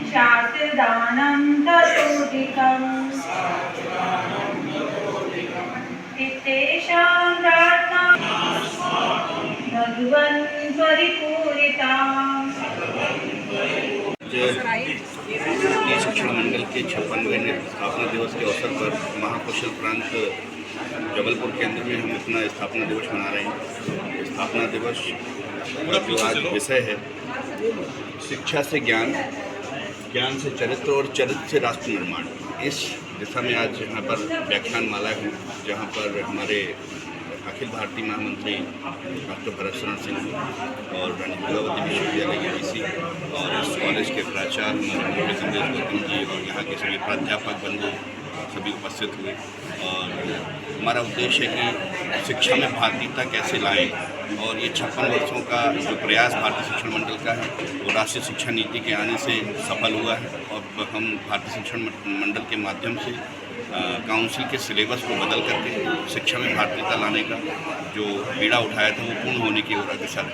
शास्त्रदानं ततोऽधिकम् इत्येषां प्रार्थना भगवन् परिपूरिताम्। शिक्षण मंडल के 56वें स्थापना दिवस के अवसर पर महाकौशल प्रांत जबलपुर केंद्र में हम अपना स्थापना दिवस मना रहे हैं। स्थापना दिवस का जो आज विषय है शिक्षा से ज्ञान, ज्ञान से चरित्र और चरित्र से राष्ट्र निर्माण, इस दिशा में आज यहाँ पर व्याख्यान माला है, जहाँ पर हमारे अखिल भारतीय महामंत्री डॉक्टर भरत शरण सिंह और रानी दुर्गावती विश्वविद्यालय के वीसी और इस कॉलेज के प्राचार्य हमारे संदेश गौतम जी और यहाँ के सभी प्राध्यापक बंधु सभी उपस्थित हुए। और हमारा उद्देश्य है कि शिक्षा में भारतीयता कैसे लाएं, और ये 56 वर्षों का जो प्रयास भारतीय शिक्षण मंडल का है वो राष्ट्रीय शिक्षा नीति के आने से सफल हुआ है। और हम भारतीय शिक्षण मंडल के माध्यम से काउंसिल के सिलेबस को बदल करके शिक्षा में भारतीयता लाने का जो बीड़ा उठाया था वो पूर्ण होने की ओर अग्रसर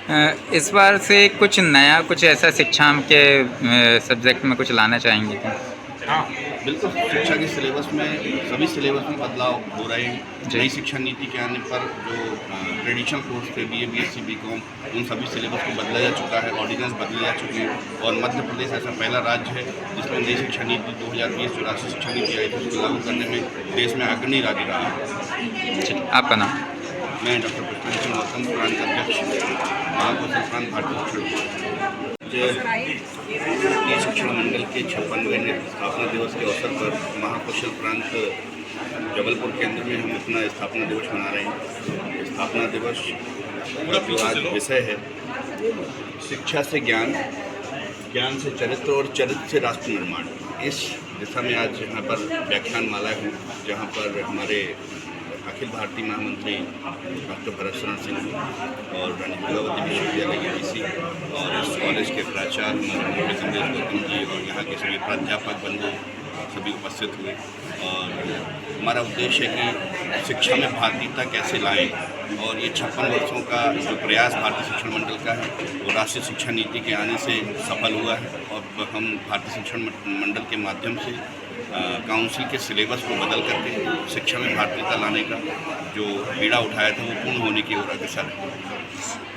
है। इस बार से कुछ नया, कुछ ऐसा शिक्षा के सब्जेक्ट में कुछ लाना चाहेंगे क्या? हाँ बिल्कुल, शिक्षा के सिलेबस में सभी सिलेबस में बदलाव हो रहे हैं। नई शिक्षा नीति के आने पर जो ट्रेडिशनल कोर्स थे BA, BSc, BCom, उन सभी सिलेबस को बदला जा चुका है, ऑर्डिनेंस बदले जा चुके हैं। और मध्य प्रदेश ऐसा पहला राज्य है जिसमें नई शिक्षा नीति 2020 जो राष्ट्रीय शिक्षा नीति आई थी उसको लागू करने में देश में अग्रणी राज्य रहा है। आपका नाम? मैं डॉक्टर प्रशांत सिंह गौतम, प्रांत अध्यक्ष महाकौशल प्रांत भारतीय शिक्षण। शिक्षण मंडल के 56वें स्थापना दिवस के अवसर पर महाकौशल प्रांत जबलपुर केंद्र में हम अपना स्थापना दिवस मना रहे हैं। स्थापना दिवस का जो आज विषय है शिक्षा से ज्ञान, ज्ञान से चरित्र और चरित्र से राष्ट्र निर्माण, इस दिशा में आज यहाँ पर व्याख्यान माला है, जहाँ पर हमारे अखिल भारतीय महामंत्री डॉक्टर भरत शरण सिंह और रानी दुर्गावती विश्वविद्यालय के वीसी और इस कॉलेज के प्राचार्य हमारे संदेश गौतम जी और यहाँ के सभी प्राध्यापक बंधु सभी उपस्थित हुए। और हमारा उद्देश्य है कि शिक्षा में भारतीयता कैसे लाएं, और ये 56 वर्षों का जो प्रयास भारतीय शिक्षण मंडल का है वो राष्ट्रीय शिक्षा नीति के आने से सफल हुआ है। और हम भारतीय शिक्षण मंडल के माध्यम से काउंसिल के सिलेबस को बदल करके शिक्षा में भारतीयता लाने का जो बीड़ा उठाया था वो पूर्ण होने की ओर अग्रसर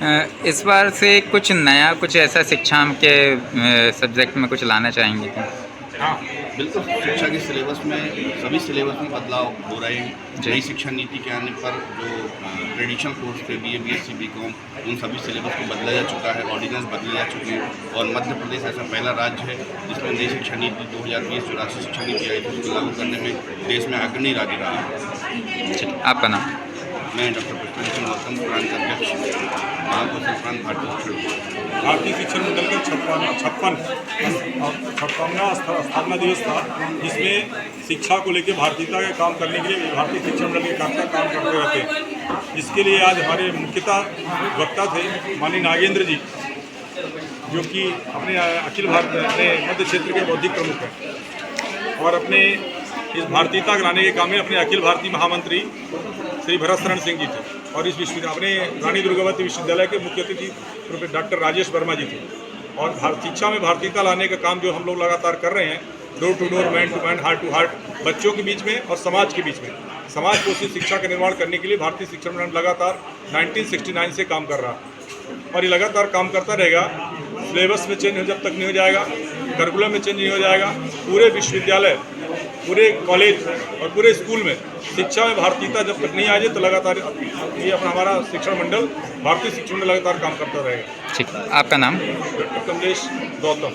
है। इस बार से कुछ नया, कुछ ऐसा शिक्षा के सब्जेक्ट में कुछ लाना चाहेंगे क्या? हाँ बिल्कुल, शिक्षा के सिलेबस में सभी सिलेबस में बदलाव हो रहे हैं। नई शिक्षा नीति के आने पर जो ट्रेडिशनल कोर्स थे BA, BSc, BCom, उन सभी सिलेबस को बदला जा चुका है, ऑर्डिनेंस बदले जा चुके हैं। और मध्य प्रदेश ऐसा पहला राज्य है जिसमें नई शिक्षा नीति 2020 जो राष्ट्रीय शिक्षा नीति आई थी उसको लागू करने में देश में अग्रणी राज्य रहा है। आपका नाम? मैं डॉक्टर प्रशांत सिंह गौतम, प्रांत अध्यक्ष महाकौशल प्रांत भारतीय शिक्षण। भारतीय शिक्षण मंडल का 56वां स्थापना दिवस था, जिसमें शिक्षा को लेकर भारतीयता के काम करने के लिए भारतीय शिक्षण मंडल के काम करते रहते हैं। इसके लिए आज हमारे मुख्यतः वक्ता थे माननीय नागेंद्र जी, जो कि अपने अखिल भारत अपने मध्य क्षेत्र के बौद्धिक प्रमुख हैं, और अपने इस भारतीयता लाने के काम में अपने अखिल भारतीय महामंत्री श्री भरत शरण सिंह जी थे, और इस विश्वविद्यालय अपने रानी दुर्गावती विश्वविद्यालय के मुख्य अतिथि प्रोफेसर डॉक्टर राजेश वर्मा जी थे। और शिक्षा में भारतीयता लाने का काम जो हम लोग लगातार कर रहे हैं, door to door, man to man, heart to heart, बच्चों के बीच में और समाज के बीच में समाज पोषित शिक्षा का निर्माण करने के लिए भारतीय शिक्षण मंडल लगातार 1969 से काम कर रहा है, और ये लगातार काम करता रहेगा। सिलेबस में चेंज जब तक नहीं हो जाएगा, करिकुलम में चेंज नहीं हो जाएगा, पूरे विश्वविद्यालय, पूरे कॉलेज और पूरे स्कूल में शिक्षा में भारतीयता जब तक नहीं आ जाए तो लगातार ये अपना हमारा शिक्षण मंडल, भारतीय शिक्षण मंडल लगातार काम करता रहेगा। ठीक, आपका नाम? डॉक्टर कमलेश गौतम।